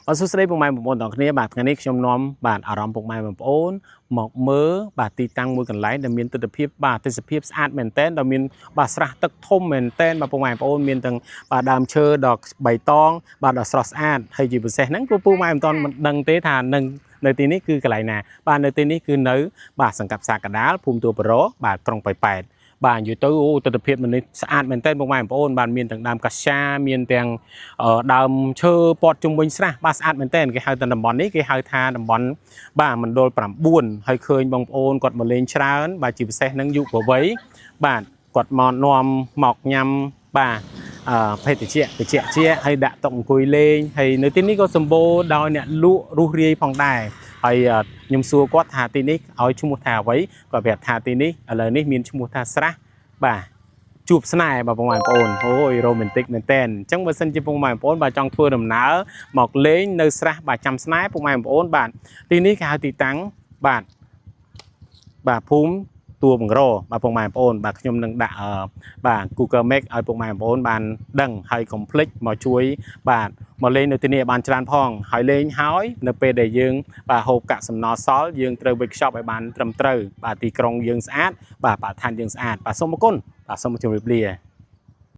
បាទសួស្តីពុកម៉ែបងប្អូនទាំងគ្នាបាទថ្ងៃនេះខ្ញុំនាំបាទអារម្មណ៍ពុកម៉ែបងប្អូនមកមើលបាទទីតាំងមួយកន្លែងដែលមានទិដ្ឋភាពបាទទេសភាពស្អាតមែនទែនដែលមានបាទស្រះទឹកធំមែនទែនបាទពុកម៉ែបងប្អូនមានទាំងបាទដើមឈើដ៏បៃតងបាទដ៏ស្រស់ស្អាតហើយជាពិសេសហ្នឹងពុកម៉ែមិនទាន់មិនដឹងទេថានឹងនៅទីនេះគឺកន្លែងណាបាទនៅទីនេះគឺនៅបាទសង្កាត់ផ្សារកដាលភូមិទួលបរោបាទក្រុងប៉ោយប៉ែតបាទនិយាយទៅអូទិដ្ឋភាពនេះស្អាតមែនទែនបងប្អូនបាទមានទាំងដើមកាសាមានទាំងដើមឈើព័ទ្ធជុំវិញស្រះបាទស្អាតមែនទែនគេហៅថាតំបន់នេះគេហៅថាតំបន់បាទមណ្ឌល9ហើយឃើញបងប្អូនគាត់មកលេងច្រើនបាទជាពិសេសនឹងយុវវ័យបាទគាត់មកនាំមកញ៉ាំបាទភេទជ្ជៈតិចជាហើយដាក់តុអង្គុយលេងហើយនៅទីនេះក៏សម្បូរដោយអ្នកលក់រស់រាយផងដែរហើយខ្ញុំសួរគាត់ថាទីនេះឲ្យឈ្មោះថាអ្វីគាត់ប្រាប់ថាទីនេះឥឡូវនេះមានឈ្មោះថាស្រះបាទជួបស្នេហ៍បាទបងប្អូនអូយរ៉ូមែនទិកមែនតើអញ្ចឹងបើសិនជាបងប្អូនបាទចង់ធ្វើដំណើរមកលេងនៅស្រះបាទចាំស្នេហ៍បងប្អូនបាទទីនេះគេហៅទីតាំងបាទភូមិទួលបង្រោបាទពុកម៉ែបងប្អូនបាទខ្ញុំនឹងដាក់បាទ Google Map ឲ្យពុកម៉ែបងប្អូនបានដឹងហើយកុំភ្លេចមកជួយបាទមកលេងនៅទីនេះបានច្រើនផងហើយលេងហើយនៅពេលដែលយើងបាទហូបកាក់សំណល់សល់យើងត្រូវវិចខ្ចប់ឲ្យបានត្រឹមត្រូវបាទទីក្រុងយើងស្អាតបាទបរិស្ថានយើងស្អាតបាទសូមអរគុណបាទសូមជម្រាបលា